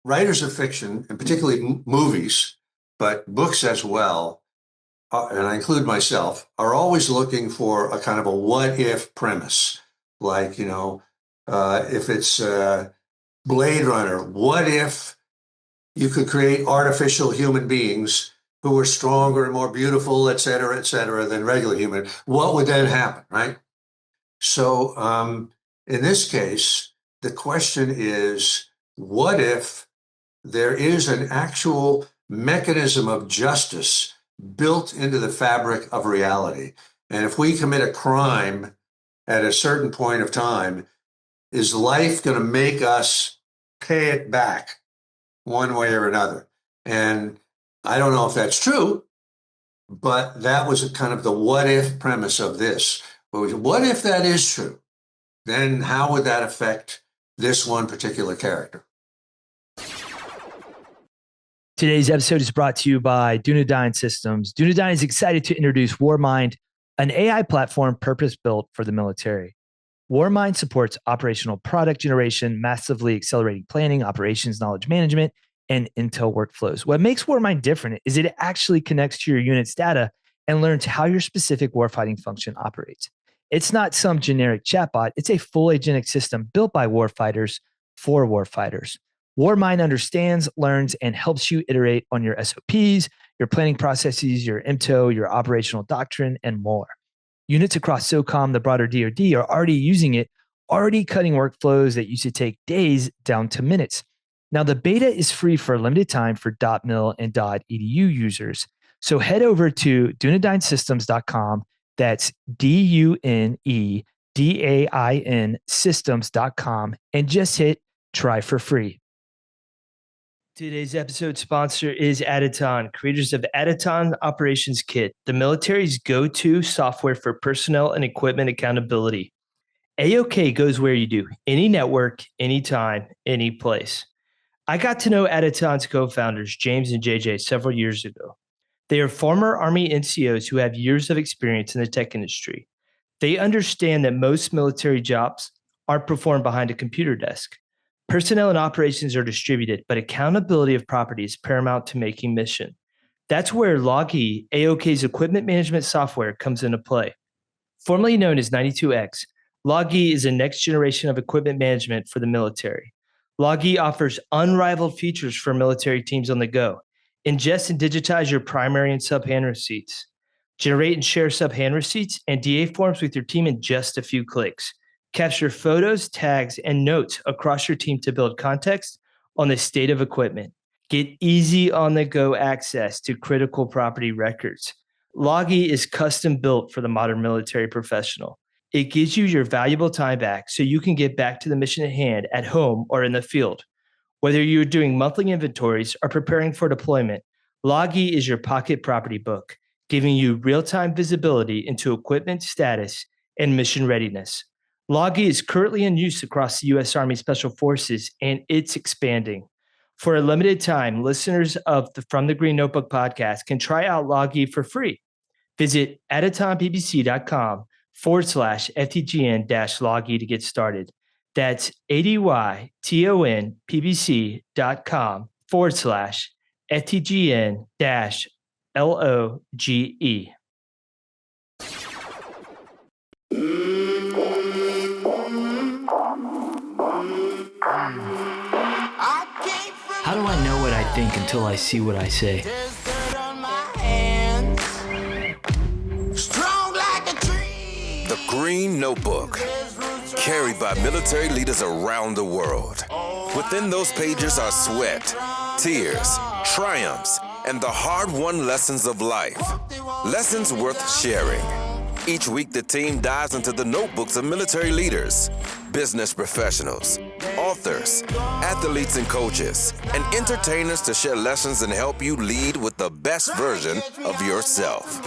writers of fiction, and particularly movies, but books as well, and I include myself, are always looking for a kind of a what if premise. Like, if it's Blade Runner, what if you could create artificial human beings who were stronger and more beautiful, et cetera, than regular human? What would then happen, right? So in this case, the question is, what if there is an actual mechanism of justice built into the fabric of reality? And if we commit a crime at a certain point of time, is life going to make us pay it back one way or another? And I don't know if that's true, but that was a kind of the what if premise of this. What if that is true? Then how would that affect this one particular character? Today's episode is brought to you by Dunedain Systems. Dunedain is excited to introduce Warmind, an AI platform purpose-built for the military. Warmind supports operational product generation, massively accelerating planning, operations knowledge management, and intel workflows. What makes Warmind different is it actually connects to your unit's data and learns how your specific warfighting function operates. It's not some generic chatbot. It's a full agentic system built by warfighters for warfighters. Warmind understands, learns, and helps you iterate on your SOPs, your planning processes, your IMTO, your operational doctrine, and more. Units across SOCOM, the broader DoD, are already using it, already cutting workflows that used to take days down to minutes. Now, the beta is free for a limited time for .mil and .edu users. So head over to dunedinsystems.com. That's DUNEDAIN systems.com and just hit try for free. Today's episode sponsor is Aditon, creators of Aditon Operations Kit, the military's go-to software for personnel and equipment accountability. AOK goes where you do, any network, anytime, any place. I got to know Aditon's co-founders, James and JJ, several years ago. They are former Army NCOs who have years of experience in the tech industry. They understand that most military jobs aren't performed behind a computer desk. Personnel and operations are distributed, but accountability of property is paramount to making mission. That's where Logi, AOK's equipment management software, comes into play. Formerly known as 92X, Logi is a next generation of equipment management for the military. Logi offers unrivaled features for military teams on the go. Ingest and digitize your primary and sub-hand receipts. Generate and share sub-hand receipts and DA forms with your team in just a few clicks. Capture photos, tags, and notes across your team to build context on the state of equipment. Get easy on-the-go access to critical property records. Logi is custom built for the modern military professional. It gives you your valuable time back so you can get back to the mission at hand at home or in the field. Whether you're doing monthly inventories or preparing for deployment, Logi is your pocket property book, giving you real-time visibility into equipment status and mission readiness. Logi is currently in use across the U.S. Army Special Forces, and it's expanding. For a limited time, listeners of the From the Green Notebook podcast can try out Logi for free. Visit aditonbbc.com/FTGN-Logi to get started. That's ADYTONPBC.com/FTGN-LOGE. How do I know what I think until I see what I say? The Green Notebook, carried by military leaders around the world. Within those pages are sweat, tears, triumphs, and the hard-won lessons of life. Lessons worth sharing. Each week, the team dives into the notebooks of military leaders, business professionals, authors, athletes and coaches, and entertainers to share lessons and help you lead with the best version of yourself.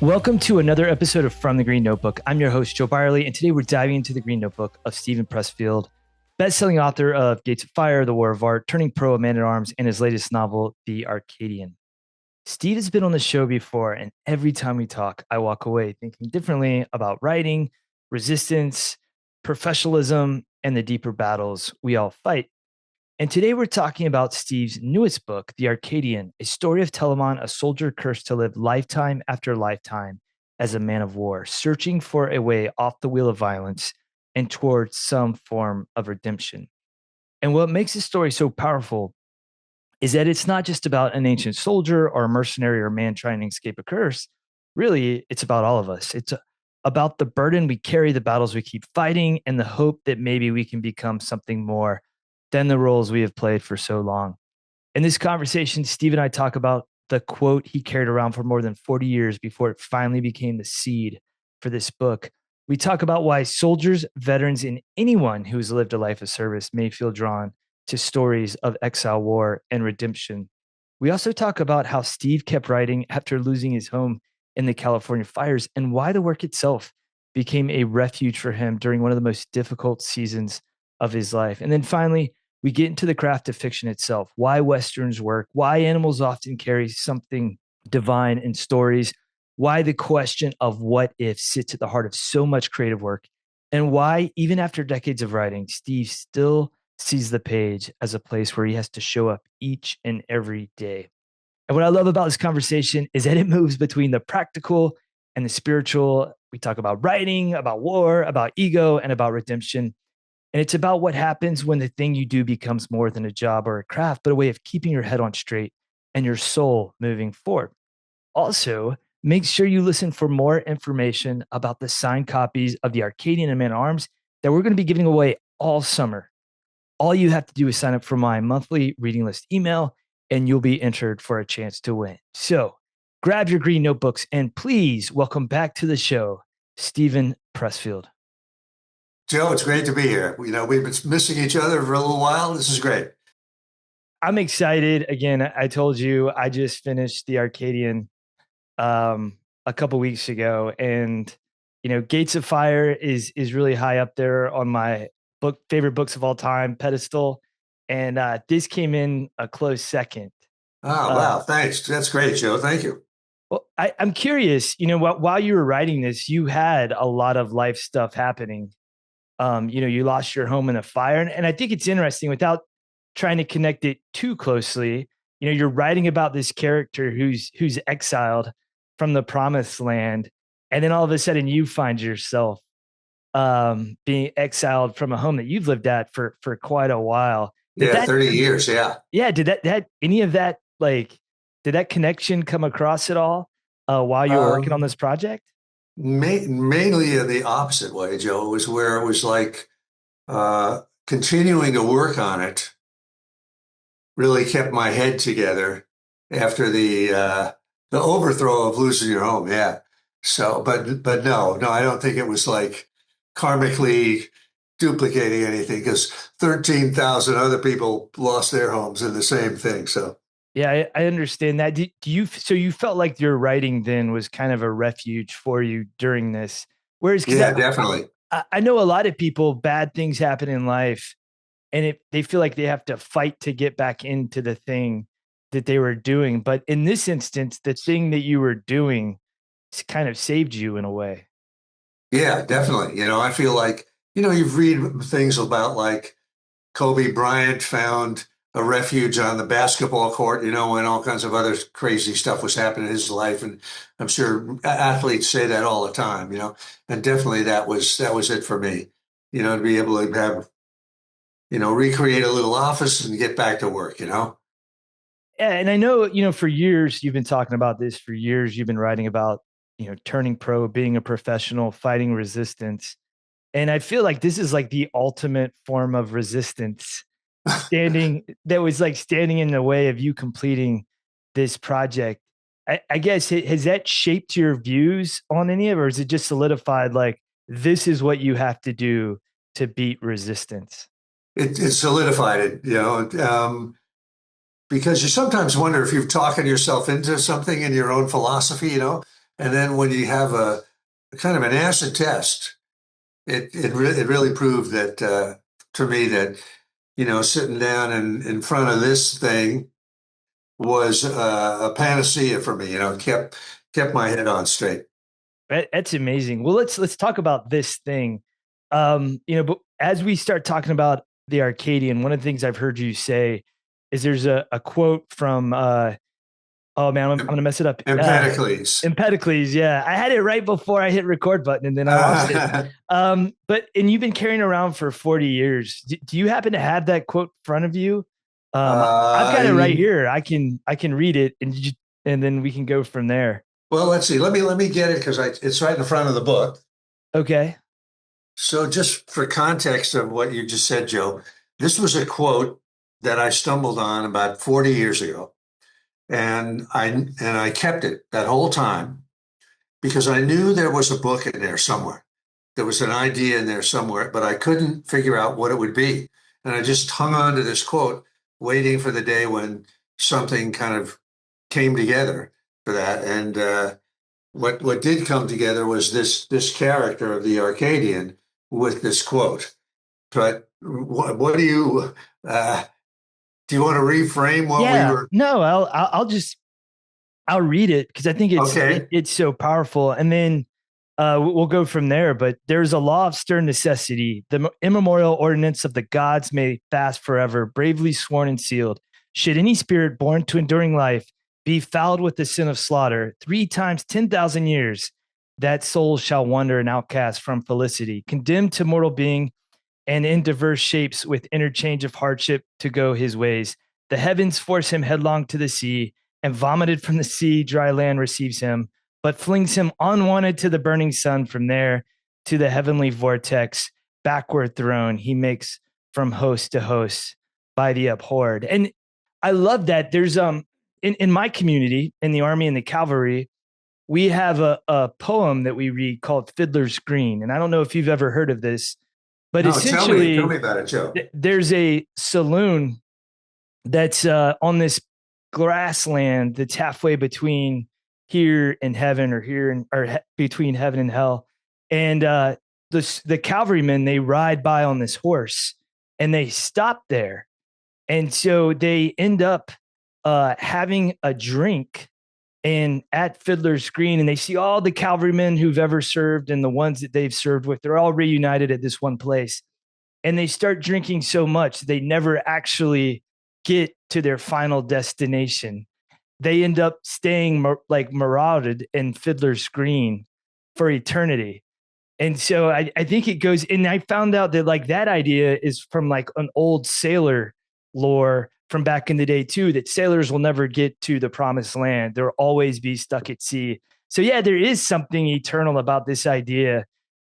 Welcome to another episode of From the Green Notebook. I'm your host, Joe Byerly, and today we're diving into the Green Notebook of Stephen Pressfield, best-selling author of Gates of Fire, The War of Art, Turning Pro, A Man at Arms, and his latest novel, The Arcadian. Steve has been on the show before, and every time we talk, I walk away thinking differently about writing, resistance, professionalism, and the deeper battles we all fight. And today we're talking about Steve's newest book, The Arcadian, a story of Telamon, a soldier cursed to live lifetime after lifetime as a man of war, searching for a way off the wheel of violence and towards some form of redemption. And what makes this story so powerful is that it's not just about an ancient soldier or a mercenary or man trying to escape a curse. Really, it's about all of us. It's about the burden we carry, the battles we keep fighting, and the hope that maybe we can become something more than the roles we have played for so long. In this conversation, Steve and I talk about the quote he carried around for more than 40 years before it finally became the seed for this book. We talk about why soldiers, veterans, and anyone who's lived a life of service may feel drawn to stories of exile, war, and redemption. We also talk about how Steve kept writing after losing his home in the California fires and why the work itself became a refuge for him during one of the most difficult seasons of his life. And then finally, we get into the craft of fiction itself, why Westerns work, why animals often carry something divine in stories, why the question of what if sits at the heart of so much creative work, and why, even after decades of writing, Steve still sees the page as a place where he has to show up each and every day. And what I love about this conversation is that it moves between the practical and the spiritual. We talk about writing, about war, about ego, and about redemption. And it's about what happens when the thing you do becomes more than a job or a craft, but a way of keeping your head on straight and your soul moving forward. Also, make sure you listen for more information about the signed copies of the Arcadian and Man at Arms that we're going to be giving away all summer. All you have to do is sign up for my monthly reading list email, and you'll be entered for a chance to win. So grab your green notebooks and please welcome back to the show, Stephen Pressfield. Joe, it's great to be here. We've been missing each other for a little while. This is great. I'm excited. Again, I told you I just finished the Arcadian a couple weeks ago, and Gates of Fire is really high up there on my favorite books of all time pedestal, and this came in a close second. Oh, wow. Thanks. That's great, Joe. Thank you. Well, I'm curious, while you were writing this, you had a lot of life stuff happening. You lost your home in a fire. And I think it's interesting without trying to connect it too closely. You're writing about this character who's exiled from the promised land. And then all of a sudden you find yourself being exiled from a home that you've lived at for quite a while. 30 years. Yeah. Yeah. Did any of that, did that connection come across at all while you were working on this project? Mainly the opposite way, Joe. It was where it was like continuing to work on it really kept my head together after the overthrow of losing your home. Yeah. So, but no, I don't think it was like karmically duplicating anything because 13,000 other people lost their homes in the same thing. So. Yeah, I understand that. So you felt like your writing then was kind of a refuge for you during this? Whereas, definitely. I know a lot of people, bad things happen in life, and they feel like they have to fight to get back into the thing that they were doing. But in this instance, the thing that you were doing kind of saved you in a way. Yeah, definitely. I feel like, you've read things about like Kobe Bryant found a refuge on the basketball court, and all kinds of other crazy stuff was happening in his life. And I'm sure athletes say that all the time, and definitely that was it for me, to be able to have, recreate a little office and get back to work, Yeah. And I know, for years, you've been talking about this for years. You've been writing about, turning pro, being a professional, fighting resistance. And I feel like this is like the ultimate form of resistance that was like standing in the way of you completing this project. I guess, has that shaped your views on any of it, or is it just solidified like this is what you have to do to beat resistance? It solidified it, because you sometimes wonder if you're talking yourself into something in your own philosophy, and then when you have a kind of an acid test, it really proved that to me that sitting down in front of this thing was a panacea for me. Kept my head on straight. That's amazing. Well, let's talk about this thing. But as we start talking about the Arcadian, one of the things I've heard you say is there's a quote from oh man, I'm gonna mess it up. Empedocles. Empedocles, yeah. I had it right before I hit record button and then I lost it. And you've been carrying around for 40 years. Do you happen to have that quote in front of you? I've got it right here. I can read it and then we can go from there. Well, let's see. Let me get it because it's right in the front of the book. Okay. So just for context of what you just said, Joe, this was a quote that I stumbled on about 40 years ago. And I kept it that whole time because I knew there was a book in there somewhere. There was an idea in there somewhere, but I couldn't figure out what it would be. And I just hung on to this quote, waiting for the day when something kind of came together for that. And what did come together was this character of the Arcadian with this quote. But what do you want to reframe what we were? No, I'll read it because I think it's so powerful, and then we'll go from there. But there's a law of stern necessity. The immemorial ordinance of the gods may fast forever, bravely sworn and sealed. Should any spirit born to enduring life be fouled with the sin of slaughter 3 times 10,000 years, that soul shall wander an outcast from felicity, condemned to mortal being, and in diverse shapes with interchange of hardship to go his ways. The heavens force him headlong to the sea, and vomited from the sea, dry land receives him, but flings him unwanted to the burning sun. From there to the heavenly vortex, backward thrown, he makes from host to host by the abhorred. And I love that. There's in my community, in the Army and the Cavalry, we have a poem that we read called Fiddler's Green. And I don't know if you've ever heard of this, but essentially, tell me about it, Joe. There's a saloon that's on this grassland that's halfway between here and heaven, or between heaven and hell. And the cavalrymen, they ride by on this horse and they stop there. And so they end up having a drink and at Fiddler's Green, and they see all the cavalrymen who've ever served and the ones that they've served with. They're all reunited at this one place. And they start drinking so much, they never actually get to their final destination. They end up staying marauded in Fiddler's Green for eternity. And so I think it goes, and I found out that that idea is from an old sailor lore from back in the day too, that sailors will never get to the promised land. They'll always be stuck at sea. So yeah, there is something eternal about this idea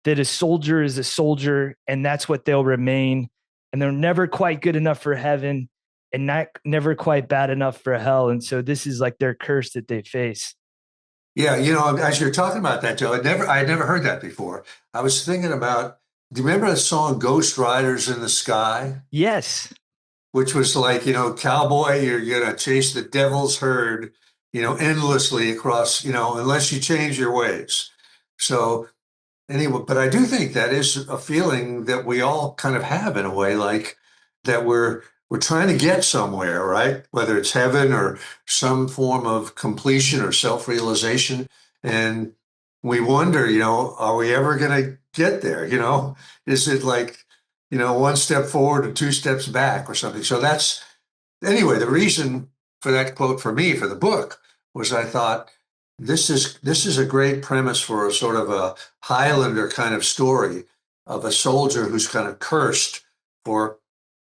that a soldier is a soldier and that's what they'll remain. And they're never quite good enough for heaven and never quite bad enough for hell. And so this is their curse that they face. Yeah, as you're talking about that, Joe, I had never heard that before. I was thinking about, do you remember the song Ghost Riders in the Sky? Yes. Which was cowboy, you're going to chase the devil's herd, endlessly across, unless you change your ways. So anyway, but I do think that is a feeling that we all kind of have in a way, that we're trying to get somewhere, right? Whether it's heaven or some form of completion or self-realization. And we wonder, are we ever going to get there? Is it one step forward or 2 steps back or something? So anyway, the reason for that quote for me, for the book, was I thought this is a great premise for a sort of a Highlander kind of story of a soldier who's kind of cursed for,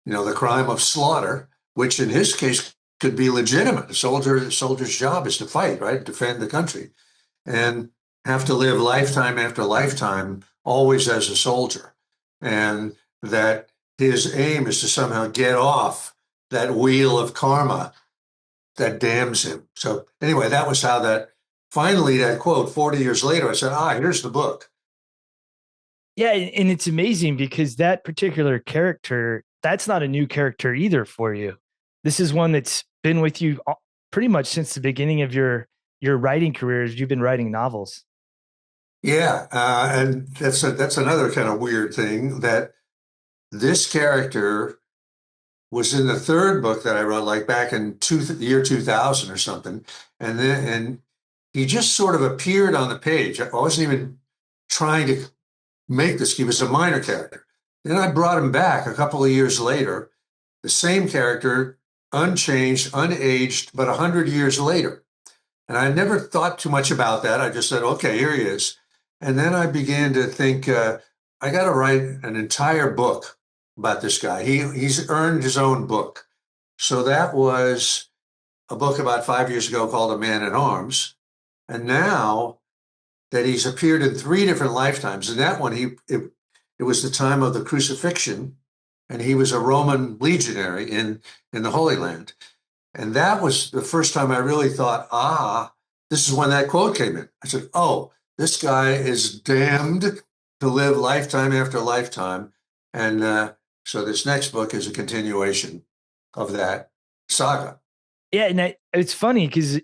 the crime of slaughter, which in his case could be legitimate. A soldier's job is to fight, right? Defend the country, and have to live lifetime after lifetime, always as a soldier. And that his aim is to somehow get off that wheel of karma that damns him. So anyway, that was how that quote 40 years later, I said, here's the book. Yeah. And it's amazing because that particular character, that's not a new character either for you. This is one that's been with you pretty much since the beginning of your writing career. You've been writing novels. Yeah. And that's another kind of weird thing, that this character was in the 3rd book that I wrote, back in the year 2000 or something. And he just sort of appeared on the page. I wasn't even trying to make this. He was a minor character. Then I brought him back a couple of years later, the same character, unchanged, unaged, but 100 years later. And I never thought too much about that. I just said, okay, here he is. And then I began to think, I got to write an entire book about this guy. He's earned his own book. So that was a book about 5 years ago called A Man at Arms. And now that he's appeared in 3 different lifetimes, and that one, it was the time of the crucifixion, and he was a Roman legionary in the Holy Land. And that was the first time I really thought, this is when that quote came in. I said, oh, this guy is damned to live lifetime after lifetime. And so this next book is a continuation of that saga. Yeah, and it's funny because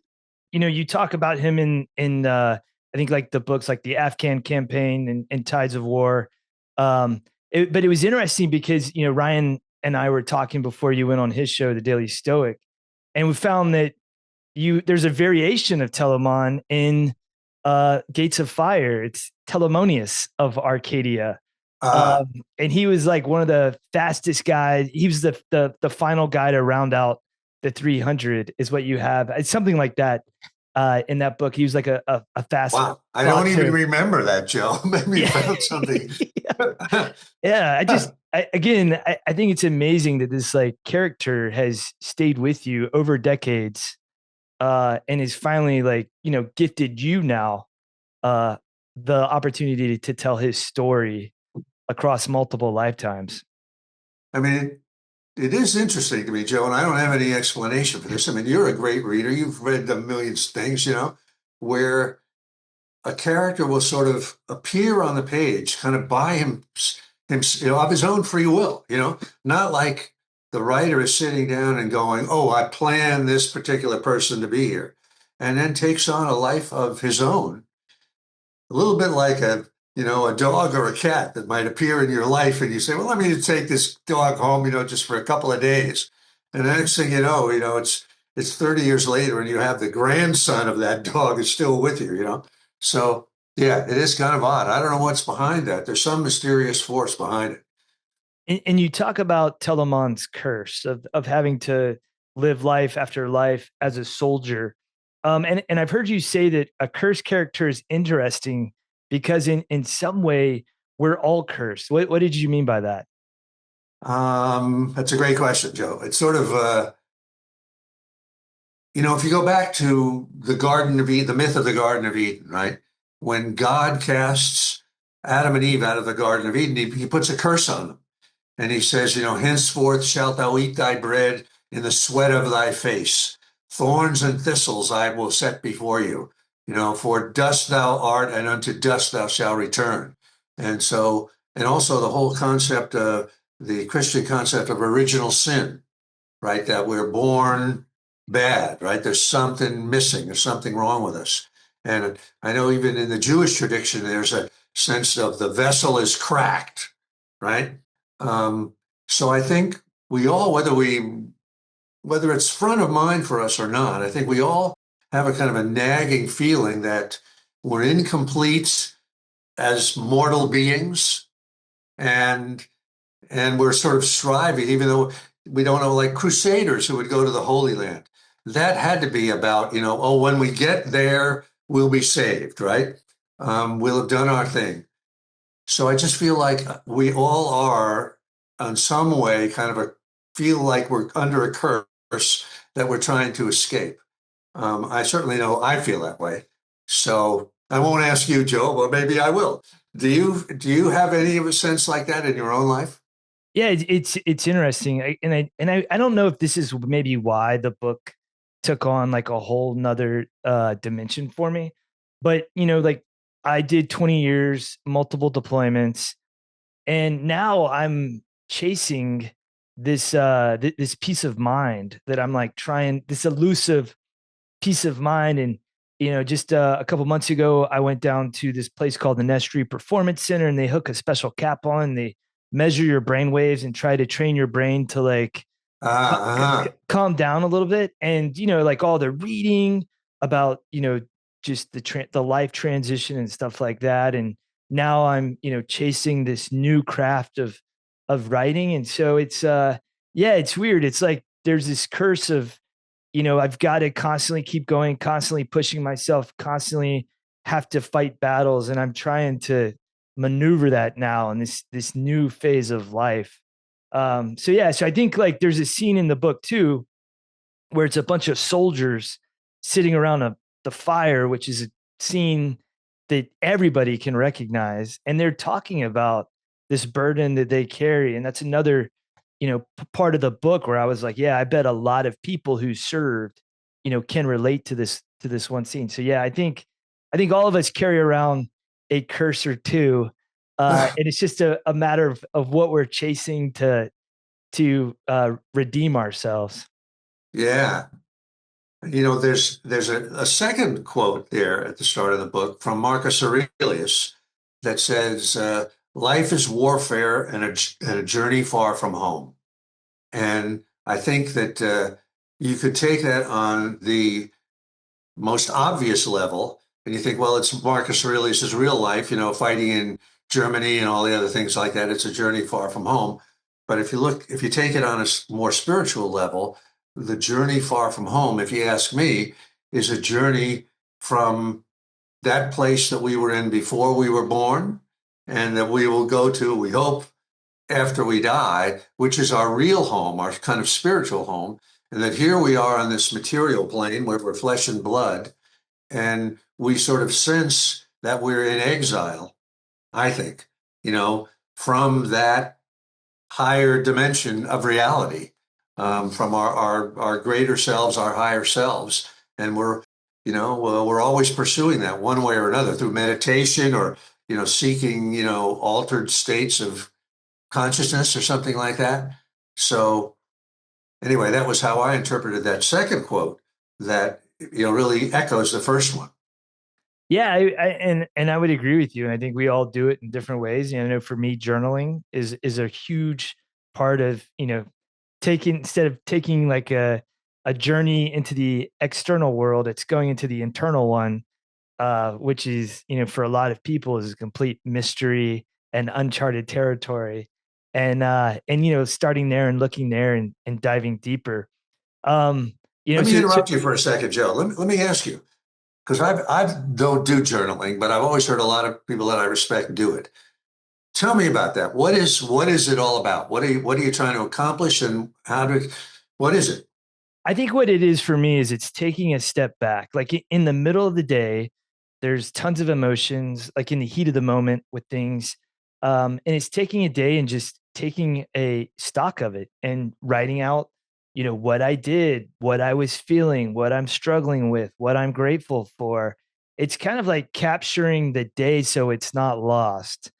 you talk about him in I think like the books like the Afghan campaign and Tides of War. But it was interesting because Ryan and I were talking before you went on his show, The Daily Stoic, and we found that there's a variation of Telamon in Gates of Fire. It's Telamonius of Arcadia. And he was like one of the fastest guys. He was the final guy to round out the 300 is what you have. It's something like that in that book. He was like a fast. Wow. I don't even remember that, Joe. Maybe you found something. Yeah. I think it's amazing that this like character has stayed with you over decades and is finally like, gifted you now the opportunity to tell his story across multiple lifetimes. I mean, it is interesting to me, Joe, and I don't have any explanation for this. I mean, you're a great reader. You've read a million things, where a character will sort of appear on the page kind of by him of his own free will, not like the writer is sitting down and going, oh, I planned this particular person to be here, and then takes on a life of his own. A little bit like a dog or a cat that might appear in your life, and you say, well, let me take this dog home, just for a couple of days. And the next thing you know, it's 30 years later, and you have the grandson of that dog is still with you, So, yeah, it is kind of odd. I don't know what's behind that. There's some mysterious force behind it. And you talk about Telamon's curse of having to live life after life as a soldier. And I've heard you say that a cursed character is interesting because in some way we're all cursed. What did you mean by that? That's a great question, Joe. It's sort of, if you go back to the Garden of Eden, the myth of the Garden of Eden, right? When God casts Adam and Eve out of the Garden of Eden, he puts a curse on them. And he says, henceforth shalt thou eat thy bread in the sweat of thy face. Thorns and thistles I will set before you. For dust thou art, and unto dust thou shalt return. And also the whole concept, the Christian concept of original sin, right? That we're born bad, right? There's something missing. There's something wrong with us. And I know even in the Jewish tradition, there's a sense of the vessel is cracked, right? So I think we all, whether it's front of mind for us or not, I think we all have a kind of a nagging feeling that we're incomplete as mortal beings, and we're sort of striving, even though we don't know, like crusaders who would go to the Holy Land. That had to be about, when we get there, we'll be saved, right? We'll have done our thing. So I just feel like we all are, in some way, feel like we're under a curse that we're trying to escape. I certainly know I feel that way. So I won't ask you, Joe, but maybe I will. Do you have any of a sense like that in your own life? Yeah, it's interesting. I don't know if this is maybe why the book took on like a whole nother dimension for me. But, like I did 20 years, multiple deployments, and now I'm chasing this this peace of mind that I'm like trying, this elusive peace of mind. And just a couple months ago I went down to this place called the Nestry Performance Center, and they hook a special cap on, and they measure your brain waves and try to train your brain to like calm down a little bit. And like all the reading about just the life transition and stuff like that. And now I'm chasing this new craft of of writing. And so it's weird. It's like there's this curse of, I've got to constantly keep going, constantly pushing myself, constantly have to fight battles. And I'm trying to maneuver that now in this new phase of life. So I think like there's a scene in the book too, where it's a bunch of soldiers sitting around the fire, which is a scene that everybody can recognize. And they're talking about this burden that they carry. And that's another, part of the book where I was like, yeah, I bet a lot of people who served, can relate to this one scene. So yeah, I think all of us carry around a curse or two. And it's just a matter of what we're chasing to redeem ourselves. Yeah. There's a second quote there at the start of the book from Marcus Aurelius that says, life is warfare and a journey far from home. And I think that you could take that on the most obvious level, and you think, well, it's Marcus Aurelius's real life, fighting in Germany and all the other things like that. It's a journey far from home. But if you take it on a more spiritual level, the journey far from home, if you ask me, is a journey from that place that we were in before we were born and that we will go to, we hope, after we die, which is our real home, our kind of spiritual home. And that here we are on this material plane where we're flesh and blood, and we sort of sense that we're in exile, I think, from that higher dimension of reality, from our greater selves, our higher selves. And we're always pursuing that one way or another through meditation or, seeking, altered states of consciousness or something like that. So anyway, that was how I interpreted that second quote that, really echoes the first one. Yeah, and I would agree with you. And I think we all do it in different ways. I know for me, journaling is a huge part of, instead of taking like a journey into the external world, it's going into the internal one, which is, for a lot of people is a complete mystery and uncharted territory. And starting there and looking there and diving deeper. Let me interrupt you for a second, Joe. Let me ask you, because I don't do journaling, but I've always heard a lot of people that I respect do it. Tell me about that. What is it all about? What are you trying to accomplish, and what is it? I think what it is for me is it's taking a step back. Like in the middle of the day, there's tons of emotions, like in the heat of the moment with things. And it's taking a day and just taking a stock of it and writing out, what I did, what I was feeling, what I'm struggling with, what I'm grateful for. It's kind of like capturing the day so it's not lost.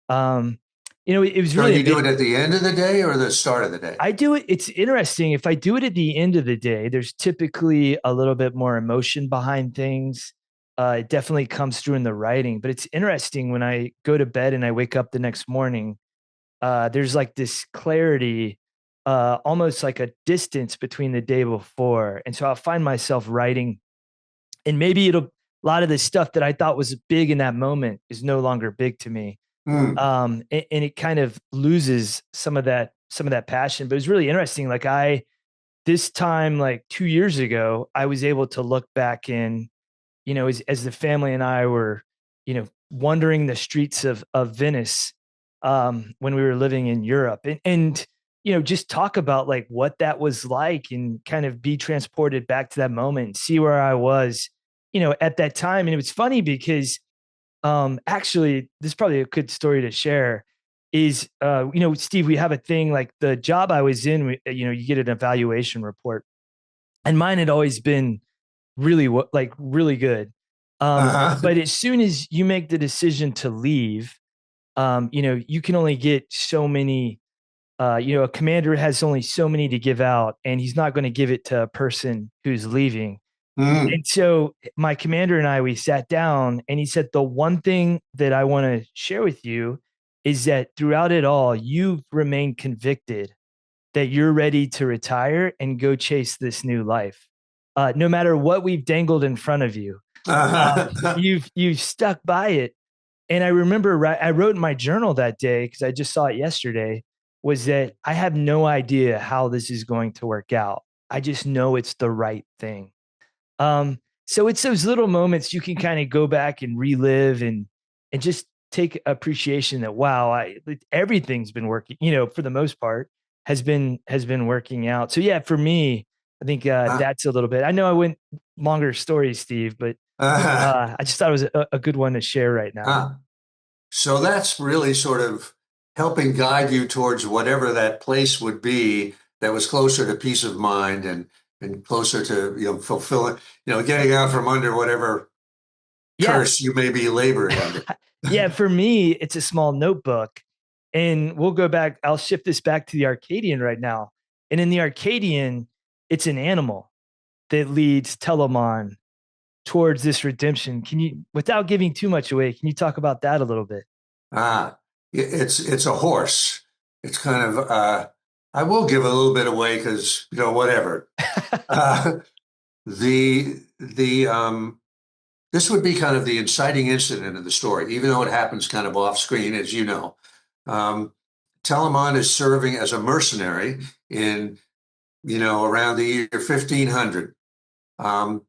It was So really you do it at the end of the day or the start of the day? I do it. It's interesting. If I do it at the end of the day, there's typically a little bit more emotion behind things. It definitely comes through in the writing, but it's interesting when I go to bed and I wake up the next morning, there's like this clarity, almost like a distance between the day before. And so I'll find myself writing, and maybe a lot of the stuff that I thought was big in that moment is no longer big to me. Mm. And it kind of loses some of that passion. But it was really interesting. Like this time, like 2 years ago, I was able to look back in, as the family and I were, wandering the streets of Venice, when we were living in Europe, and just talk about like what that was like and kind of be transported back to that moment and see where I was, at that time. And it was funny because actually, this is probably a good story to share is, Steve, we have a thing like the job I was in, you get an evaluation report, and mine had always been really really good. But as soon as you make the decision to leave, you can only get so many, a commander has only so many to give out, and he's not going to give it to a person who's leaving. Mm. And so my commander and I, we sat down, and he said, the one thing that I want to share with you is that throughout it all, you've remained convicted that you're ready to retire and go chase this new life. No matter what we've dangled in front of you, you've stuck by it. And I remember I wrote in my journal that day, because I just saw it yesterday. was that I have no idea how this is going to work out. I just know it's the right thing. So it's those little moments you can kind of go back and relive and just take appreciation that wow, everything's been working, for the most part has been working out. So yeah, for me, I think Uh, that's a little bit. I know I went longer stories, Steve, but I just thought it was a good one to share right now. uh, so that's really sort of helping guide you towards whatever that place would be that was closer to peace of mind and closer to, fulfilling, getting out from under whatever Yeah. curse you may be laboring under. Yeah, for me, it's a small notebook. And we'll go back. I'll shift this back to the Arcadian right now. And in the Arcadian, it's an animal that leads Telamon towards this redemption. Can you, without giving too much away, can you talk about that a little bit? Ah, it's a horse. It's kind of I will give a little bit away because whatever. Uh, the this would be kind of the inciting incident of the story, even though it happens kind of off screen, as you know. Um, Telamon is serving as a mercenary in around the year 1500 um,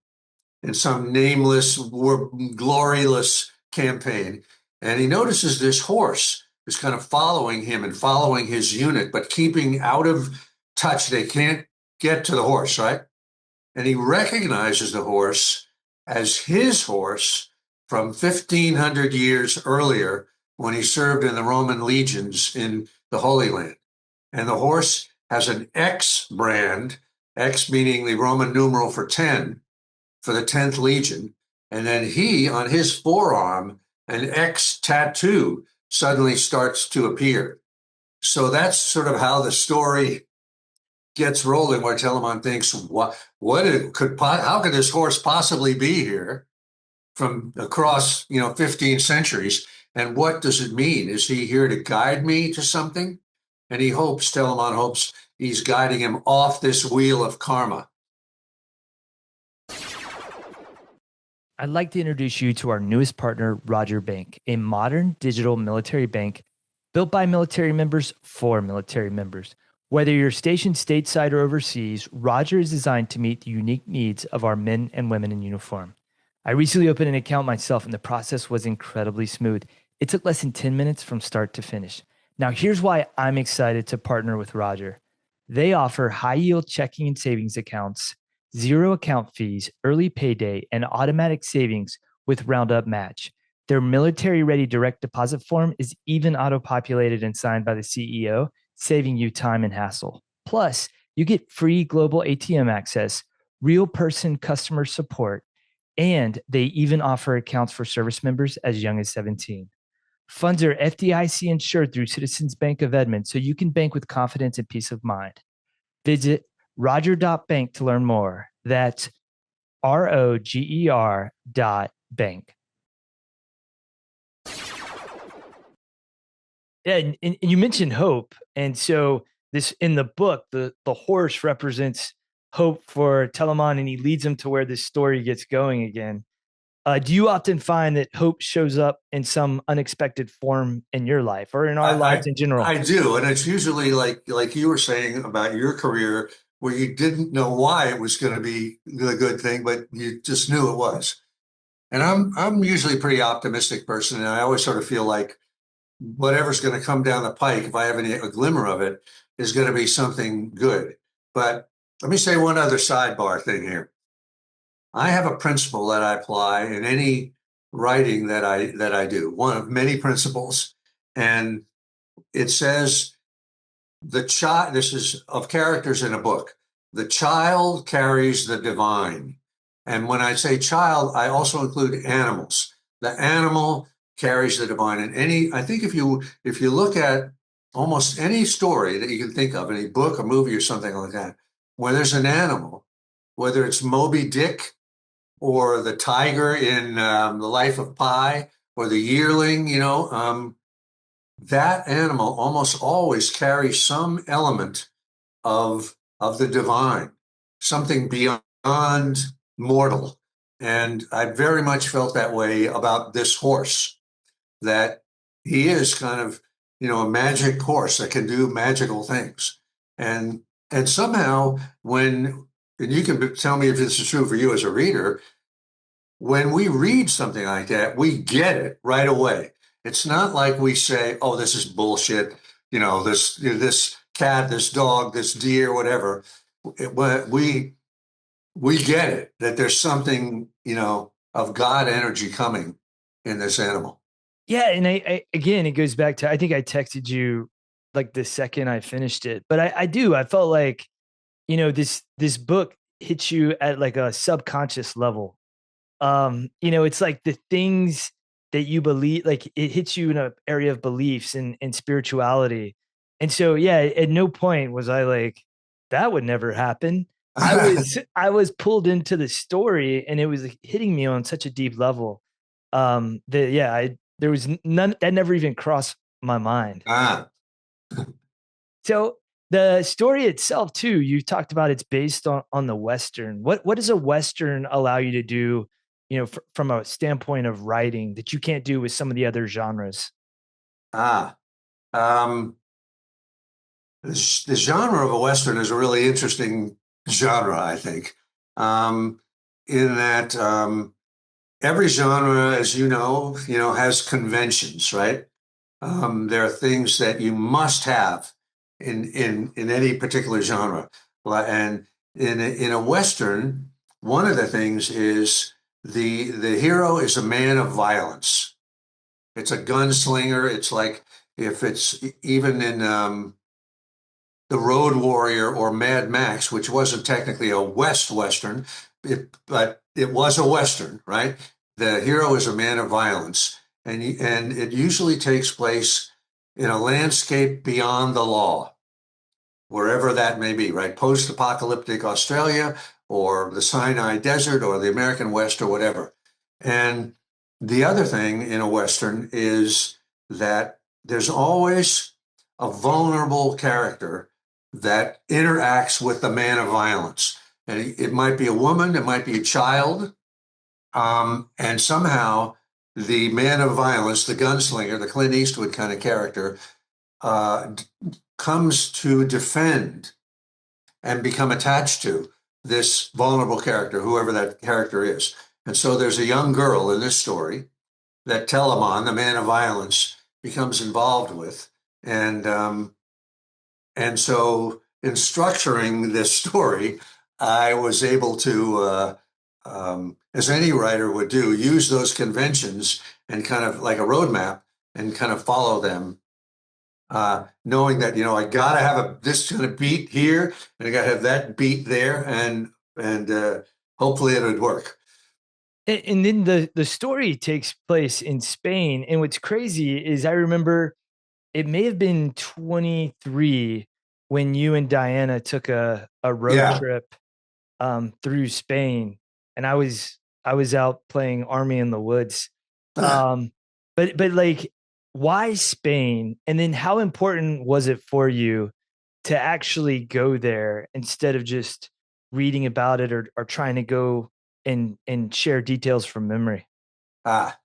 in some nameless, gloryless campaign, and he notices this horse is kind of following him and following his unit, but keeping out of touch. They can't get to the horse, right? And he recognizes the horse as his horse from 1500 years earlier when he served in the Roman legions in the Holy Land. And the horse has an X brand, X meaning the Roman numeral for 10, for the 10th Legion. And then he, on his forearm, an X tattoo suddenly starts to appear. So that's sort of how the story gets rolling, where Telamon thinks, how could this horse possibly be here from across 15 centuries, and what does it mean? Is he here to guide me to something? And Telamon hopes he's guiding him off this wheel of karma. I'd like to introduce you to our newest partner, Roger Bank, a modern digital military bank built by military members for military members. Whether you're stationed stateside or overseas, Roger is designed to meet the unique needs of our men and women in uniform. I recently opened an account myself, and the process was incredibly smooth. It took less than 10 minutes from start to finish. Now, here's why I'm excited to partner with Roger. They offer high-yield checking and savings accounts, zero account fees, early payday, and automatic savings with Roundup Match. Their military-ready direct deposit form is even auto-populated and signed by the CEO, saving you time and hassle. Plus, you get free global ATM access, real person customer support, and they even offer accounts for service members as young as 17. Funds are FDIC insured through Citizens Bank of Edmond, so you can bank with confidence and peace of mind. Visit roger.bank to learn more. That's ROGER.bank. Yeah, and you mentioned hope. And so this in the book, the horse represents hope for Telamon, and he leads him to where this story gets going again. Do you often find that hope shows up in some unexpected form in your life or in our lives I, in general? I do, and it's usually like you were saying about your career, where you didn't know why it was going to be the good thing, but you just knew it was. And I'm usually a pretty optimistic person, and I always sort of feel like whatever's going to come down the pike, if I have a glimmer of it, is going to be something good. But let me say one other sidebar thing here. I have a principle that I apply in any writing that I do, one of many principles, and it says the child. This is of characters in a book. The child carries the divine, and when I say child, I also include animals. The animal carries the divine, and I think if you look at almost any story that you can think of, any book, a movie, or something like that, where there's an animal, whether it's Moby Dick or the tiger in The Life of Pi, or the yearling, that animal almost always carries some element of the divine, something beyond mortal. And I very much felt that way about this horse, that he is kind of, a magic horse that can do magical things. And and somehow and you can tell me if this is true for you as a reader, when we read something like that, we get it right away. It's not like we say, "Oh, this is bullshit." This cat, this dog, this deer, whatever. We get it that there's something of God energy coming in this animal. Yeah, and I again, it goes back to, I think I texted you like the second I finished it, but I felt like, this book hits you at like a subconscious level. It's like the things that you believe, like it hits you in an area of beliefs and spirituality. And so, yeah, at no point was I like, that would never happen. I was pulled into the story, and it was like hitting me on such a deep level. That yeah, there was none that never even crossed my mind. Ah, So the story itself too, you talked about it's based on the Western. What does a Western allow you to do, from a standpoint of writing that you can't do with some of the other genres? ah. Um, the genre of a Western is a really interesting genre, I think, um, in that every genre, as has conventions, right? There are things that you must have in any particular genre. And in a Western, one of the things is the hero is a man of violence. It's a gunslinger. It's like if it's even in the Road Warrior or Mad Max, which wasn't technically a Western, but it was a Western, right? The hero is a man of violence, and it usually takes place in a landscape beyond the law, wherever that may be, right? Post-apocalyptic Australia or the Sinai Desert or the American West or whatever. And the other thing in a Western is that there's always a vulnerable character that interacts with the man of violence. And it might be a woman, it might be a child, and somehow the man of violence, the gunslinger, the Clint Eastwood kind of character, uh, comes to defend and become attached to this vulnerable character, whoever that character is. And so there's a young girl in this story that Telamon, the man of violence, becomes involved with. And so in structuring this story, I was able to, as any writer would do, use those conventions and kind of like a roadmap and kind of follow them, knowing that, I got to have this kind of beat here and I got to have that beat there, and hopefully it would work. And then the story takes place in Spain. And what's crazy is I remember it may have been 23 when you and Diana took a road Yeah. trip through Spain, and I was out playing Army in the Woods. Um, but like, why Spain? And then how important was it for you to actually go there instead of just reading about it or trying to go and share details from memory? Ah,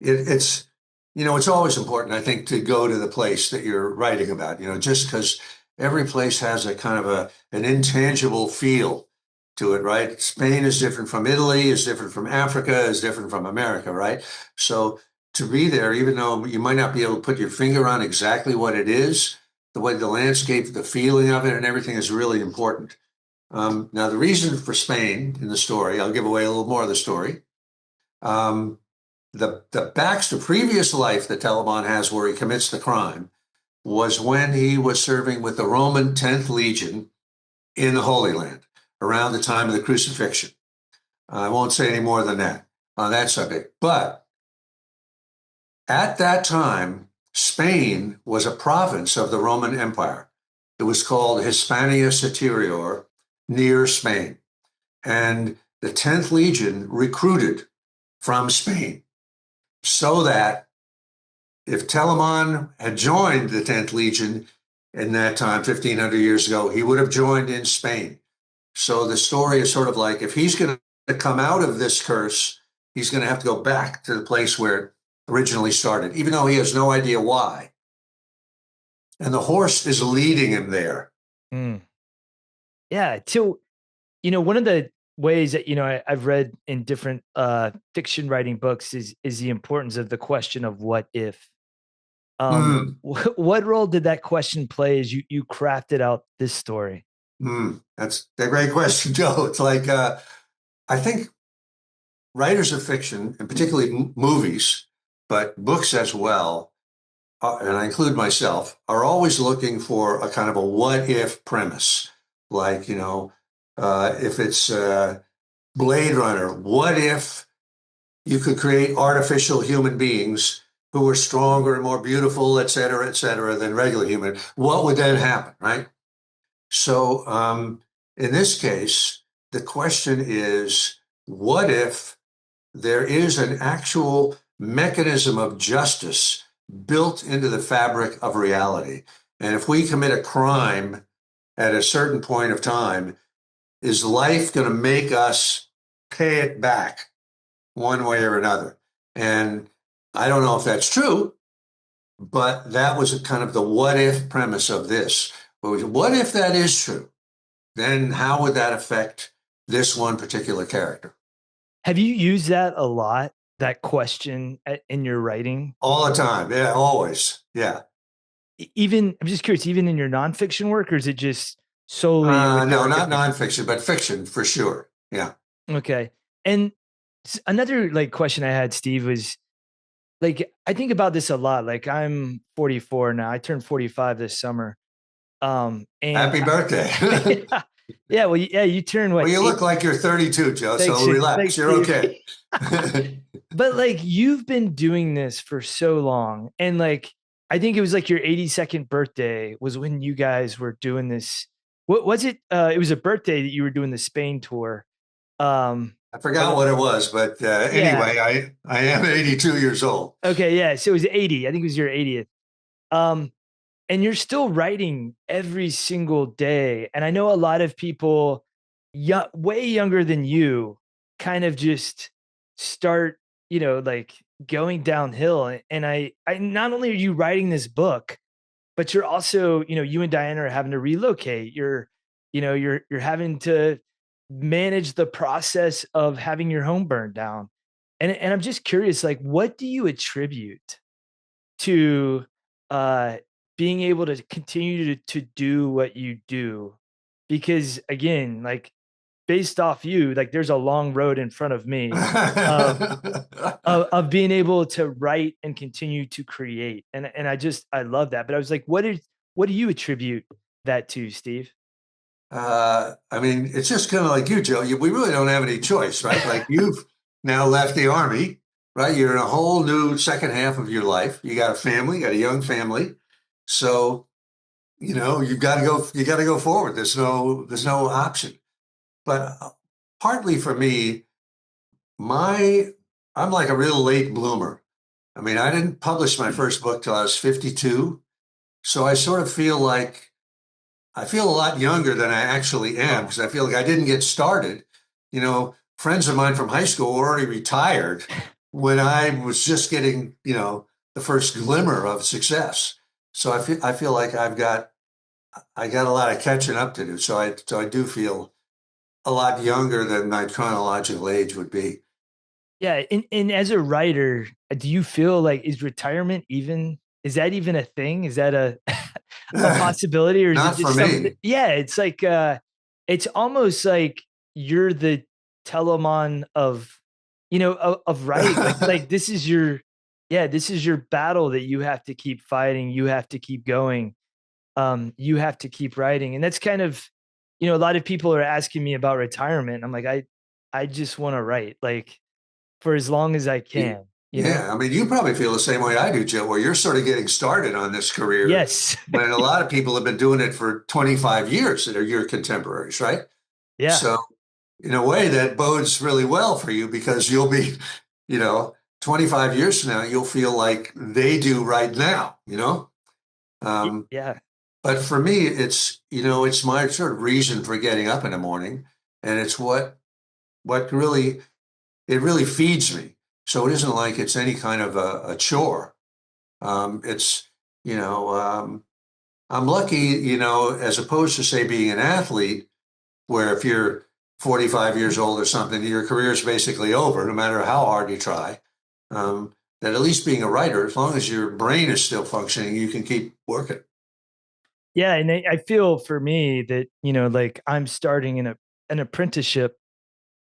it's it's always important, I think, to go to the place that you're writing about. Just because every place has a kind of an intangible feel to it, right? Spain is different from Italy, is different from Africa, is different from America, right? So to be there, even though you might not be able to put your finger on exactly what it is, the way the landscape, the feeling of it, and everything is really important. Now, the reason for Spain in the story, I'll give away a little more of the story. Um, the previous life that Telamon has where he commits the crime was when he was serving with the Roman 10th Legion in the Holy Land around the time of the crucifixion. I won't say any more than that on that subject. But at that time, Spain was a province of the Roman Empire. It was called Hispania Superior, near Spain. And the 10th Legion recruited from Spain so that if Telamon had joined the 10th Legion in that time, 1500 years ago, he would have joined in Spain. So the story is sort of like, if he's going to come out of this curse, he's going to have to go back to the place where it originally started, even though he has no idea why. and the horse is leading him there. Mm. Yeah. So, one of the ways that, I've read in different fiction writing books is the importance of the question of what if. Mm, What role did that question play as you crafted out this story? that's a great question, Joe. It's like I think writers of fiction, and particularly movies, but books as well, and I include myself, are always looking for a kind of a what if premise. Like, if it's Blade Runner, what if you could create artificial human beings who were stronger and more beautiful, et cetera, than regular human? What would then happen, right? So, in this case, the question is, what if there is an actual mechanism of justice built into the fabric of reality? And if we commit a crime at a certain point of time, is life going to make us pay it back one way or another? And I don't know if that's true, but that was kind of the what if premise of this. What if that is true? Then how would that affect this one particular character? Have you used that a lot, that question in your writing? All the time. Yeah, always. Yeah. Even, I'm just curious, even in your nonfiction work, or is it just solely with your No, not Arcadian? nonfiction, but fiction for sure. Yeah. Okay. And another like question I had, Steve, was like, I think about this a lot. Like, I'm 44 now. I turned 45 this summer. And Happy birthday. yeah, yeah, well, yeah, you turn Well, what, you eight? look like you're 32, Joe, Thanks, so relax. thanks, You're Steve. okay. But like, you've been doing this for so long, and like, I think it was like your 82nd birthday was when you guys were doing this. What was it? It was a birthday that you were doing the Spain tour. Um, I forgot what it was, but yeah. anyway, I am 82 years old. Okay. Yeah. So it was 80. I think it was your 80th. Um, and you're still writing every single day. And I know a lot of people way younger than you kind of just start, like going downhill. And I not only are you writing this book, but you're also, you and Diana are having to relocate. You're having to manage the process of having your home burned down. And I'm just curious, like, what do you attribute to uh being able to continue to do what you do? Because again, like, based off you, like, there's a long road in front of me of of being able to write and continue to create. And I love that. But I was like, what do you attribute that to, Steve? I mean, it's just kind of like you, Joe. We really don't have any choice, right? Like you've now left the army, right? You're in a whole new second half of your life. You got a family, you got a young family. So, you've got to go, you got to go forward. There's no option. But partly for me, my, I'm like a real late bloomer. I mean, I didn't publish my first book till I was 52. So I sort of feel like I feel a lot younger than I actually am because I feel like I didn't get started. Friends of mine from high school were already retired when I was just getting, the first glimmer of success. So I feel like I got a lot of catching up to do. So I do feel a lot younger than my chronological age would be. Yeah, and as a writer, do you feel like, is that even a thing? Is that a a possibility, or is it Not for just something? me. Yeah, it's like it's almost like you're the Telamon of, of writing. Like this is your, yeah, this is your battle that you have to keep fighting. You have to keep going. You have to keep writing. And that's kind of, a lot of people are asking me about retirement. I'm like, I just want to write, like, for as long as I can, Yeah, I mean, you probably feel the same way I do, Joe, where you're sort of getting started on this career Yes. when a lot of people have been doing it for 25 years that are your contemporaries, right? Yeah. So, in a way, that bodes really well for you because you'll be, you know, 25 years from now, you'll feel like they do right now. Um, Yeah. but for me, it's my sort of reason for getting up in the morning, and it's what really it really feeds me. So it isn't like it's any kind of a chore. It's, you know, I'm lucky, as opposed to say being an athlete, where if you're 45 years old or something, your career is basically over, no matter how hard you try. That at least being a writer, as long as your brain is still functioning, you can keep working. Yeah, and I feel for me that, like I'm starting an apprenticeship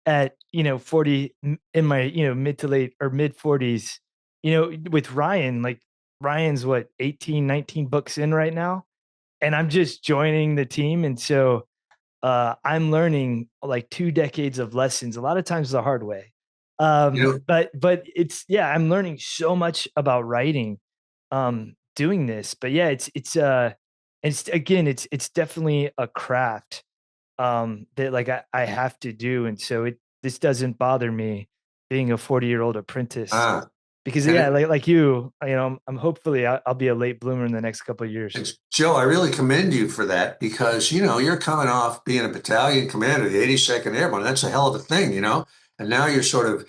at, 40 in my, mid to late or mid 40s, with Ryan. Like Ryan's what, 18, 19 books in right now, and I'm just joining the team. And so I'm learning like 2 decades of lessons, a lot of times the hard way. You know, But it's, yeah, I'm learning so much about writing, doing this. But yeah, it's again, it's definitely a craft, that like I have to do. And so this doesn't bother me being a 40-year-old apprentice, ah, because and yeah, it, like you, I'm hopefully I'll be a late bloomer in the next couple of years. it's, Joe, I really commend you for that because, you're coming off being a battalion commander, the 82nd Airborne. That's a hell of a thing, and now you're sort of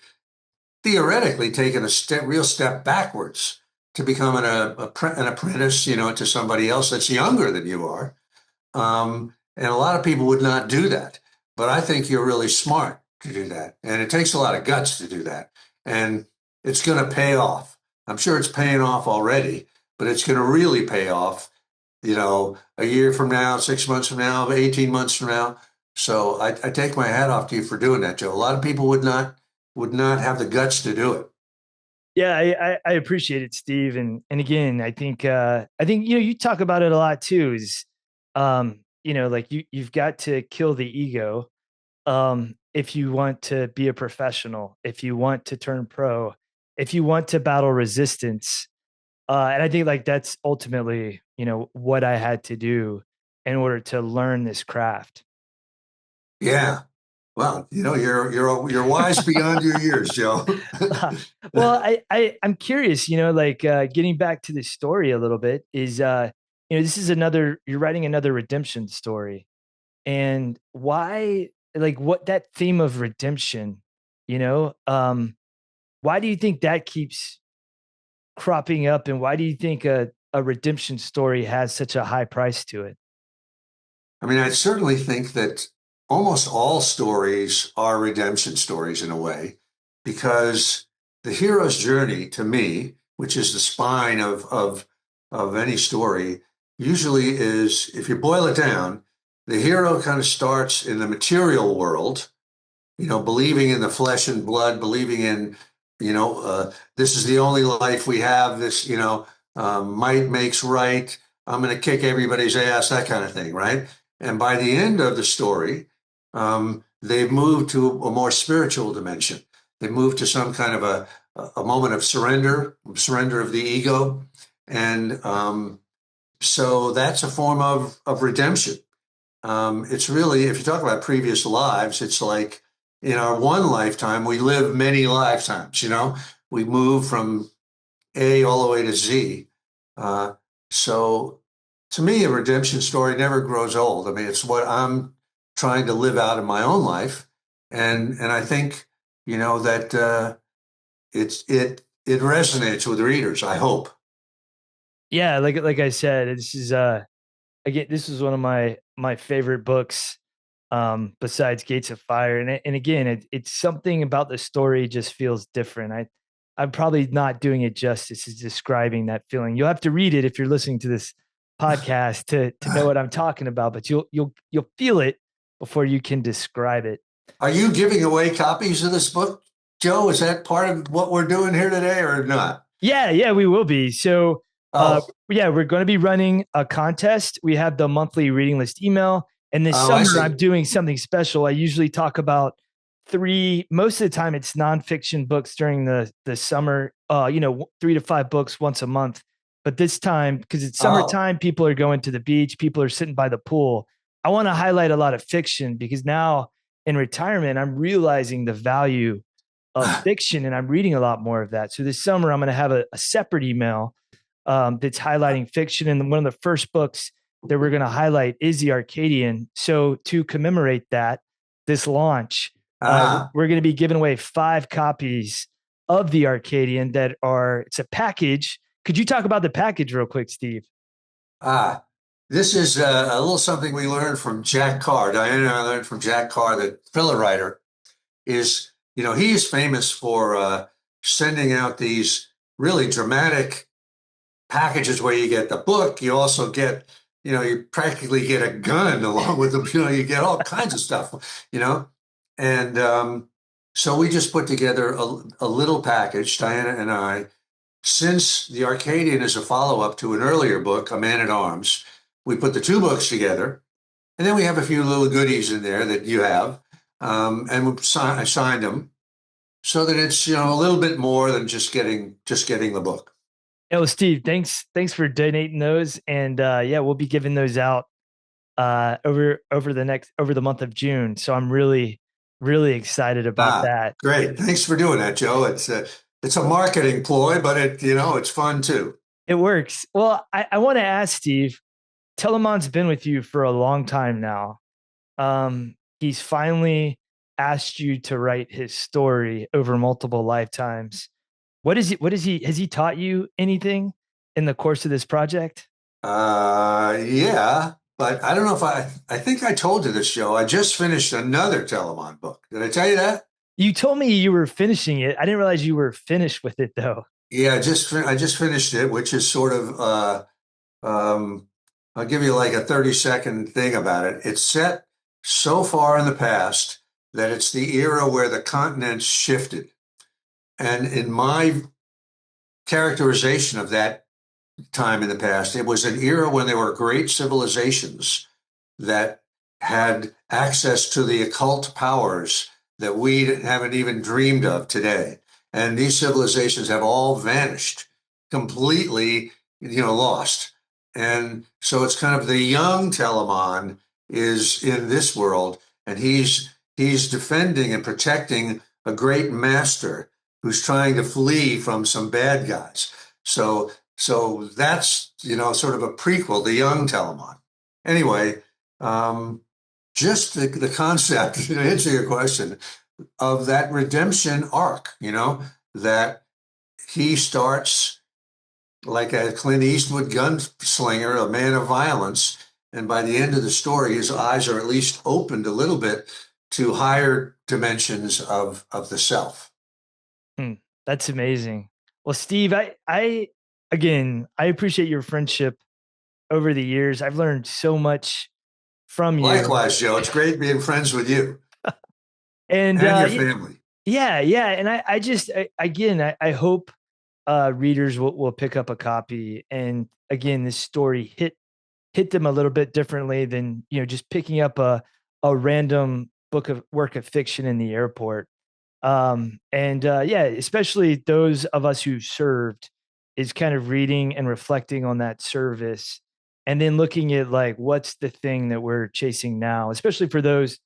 theoretically taking a real step backwards to becoming an apprentice, to somebody else that's younger than you are. And a lot of people would not do that, but I think you're really smart to do that, and it takes a lot of guts to do that, and it's going to pay off. I'm sure it's paying off already, but it's going to really pay off, a year from now, 6 months from now, 18 months from now. So I take my hat off to you for doing that, Joe. A lot of people would not have the guts to do it. Yeah, I appreciate it, Steve. And again, I think you talk about it a lot too. Is like you've got to kill the ego, if you want to be a professional, if you want to turn pro, if you want to battle resistance. And I think like that's ultimately, what I had to do in order to learn this craft. Yeah. Well, you're wise beyond your years, Joe. Well, I'm curious, like getting back to the story a little bit is, this is you're writing another redemption story. And why, like what that theme of redemption, why do you think that keeps cropping up? And why do you think a redemption story has such a high price to it? I mean, I certainly think that almost all stories are redemption stories in a way, because the hero's journey, to me, which is the spine of any story, usually is, if you boil it down, the hero kind of starts in the material world, believing in the flesh and blood, believing in, this is the only life we have. This, might makes right. I'm going to kick everybody's ass, that kind of thing, right? And by the end of the story, they've moved to a more spiritual dimension. They moved to some kind of a moment of surrender of the ego. And so that's a form of redemption. It's really, if you talk about previous lives, it's like in our one lifetime, we live many lifetimes, we move from A all the way to Z. So to me, a redemption story never grows old. I mean, it's what I'm trying to live out in my own life. And I think, that it resonates with readers, I hope. Yeah. Like I said, again, this is one of my favorite books, besides Gates of Fire. And again, it's something about the story just feels different. I'm probably not doing it justice as describing that feeling. You'll have to read it if you're listening to this podcast to know what I'm talking about, but you'll feel it before you can describe it. Are you giving away copies of this book, Joe? Is that part of what we're doing here today or not? Yeah, we will be. So, Oh, yeah, we're going to be running a contest. We have the monthly reading list email, and this I summer see. I'm doing something special. I usually talk about most of the time it's nonfiction books during the summer, 3 to 5 books once a month. But this time, because it's Oh, summertime, people are going to the beach, people are sitting by the pool. I want to highlight a lot of fiction because now in retirement, I'm realizing the value of fiction and I'm reading a lot more of that. So this summer, I'm going to have a separate email, that's highlighting fiction. And one of the first books that we're going to highlight is the Arcadian. So to commemorate this launch, ah, we're going to be giving away 5 copies of the Arcadian it's a package. Could you talk about the package real quick, Steve? ah. This is a little something we learned from Jack Carr. Diana and I learned from Jack Carr, the thriller writer, is, he is famous for sending out these really dramatic packages where you get the book, you also get, you practically get a gun along with the, you get all kinds of stuff, And so we just put together a little package, Diana and I, since the Arcadian is a follow-up to an earlier book, A Man at Arms. We put the two books together, and then we have a few little goodies in there that you have, and I signed them so that it's a little bit more than just getting the book. Steve, thanks for donating those, and we'll be giving those out over the month of June. So I'm really excited about that. Great, thanks for doing that, Joe. It's a marketing ploy, but it's fun too. It works. Well, I want to ask Steve. Telemon's been with you for a long time now. He's finally asked you to write his story over multiple lifetimes. Has he taught you anything in the course of this project? Yeah, but I don't know if I think I told you this, Joe. I just finished another Telamon book. Did I tell you that? You told me you were finishing it. I didn't realize you were finished with it though. Yeah, I just finished it, which is sort of I'll give you like a 30-second thing about it. It's set so far in the past that it's the era where the continents shifted. And in my characterization of that time in the past, it was an era when there were great civilizations that had access to the occult powers that we haven't even dreamed of today. And these civilizations have all vanished, completely, lost. And so it's kind of the young Telamon is in this world, and he's defending and protecting a great master who's trying to flee from some bad guys. So that's, sort of a prequel, the young Telamon. Anyway, just the concept, to answer your question, of that redemption arc, that he starts like a Clint Eastwood gunslinger, a man of violence. And by the end of the story, his eyes are at least opened a little bit to higher dimensions of the self. That's amazing. Well, Steve, I appreciate your friendship over the years. I've learned so much from you. Likewise, Joe. It's great being friends with you and your family. Yeah. And I hope readers will pick up a copy. And again, this story hit them a little bit differently than, just picking up a random work of fiction in the airport. Especially those of us who served, is kind of reading and reflecting on that service and then looking at like, what's the thing that we're chasing now, especially for those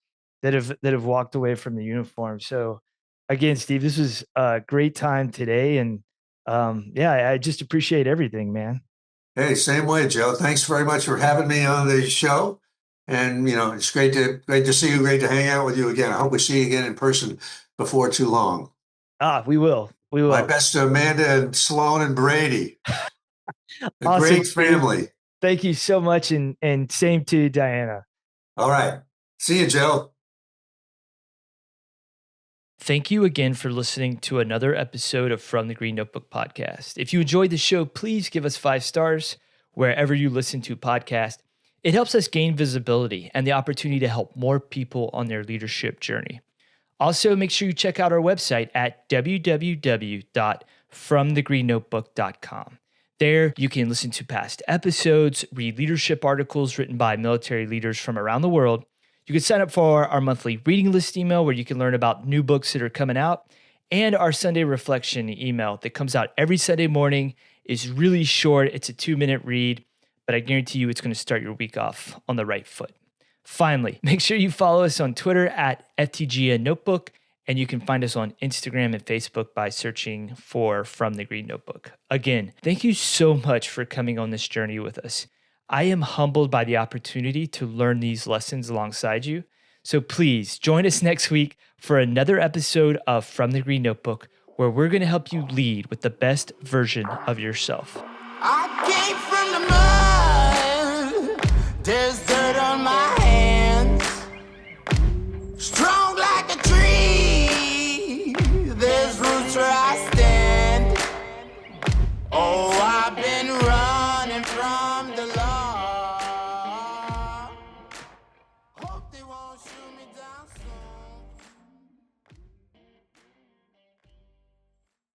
that have walked away from the uniform. So again, Steve, this was a great time today. And I just appreciate everything, man. Hey, same way, Joe. Thanks very much for having me on the show. And, it's great to see you, great to hang out with you again. I hope we see you again in person before too long. We will. My best to Amanda and Sloan and Brady. Awesome, great family. Steve. Thank you so much. And same to Diana. All right. See you, Joe. Thank you again for listening to another episode of From the Green Notebook podcast. If you enjoyed the show, please give us 5 stars wherever you listen to podcasts. It helps us gain visibility and the opportunity to help more people on their leadership journey. Also, make sure you check out our website at www.fromthegreennotebook.com. There, you can listen to past episodes, read leadership articles written by military leaders from around the world. You can sign up for our monthly reading list email where you can learn about new books that are coming out, and our Sunday reflection email that comes out every Sunday morning. Is really short. It's a 2-minute read, but I guarantee you it's going to start your week off on the right foot. Finally, make sure you follow us on Twitter at FTGN Notebook, and you can find us on Instagram and Facebook by searching for From the Green Notebook. Again, thank you so much for coming on this journey with us. I am humbled by the opportunity to learn these lessons alongside you. So please join us next week for another episode of From the Green Notebook, where we're going to help you lead with the best version of yourself. I came from the mud.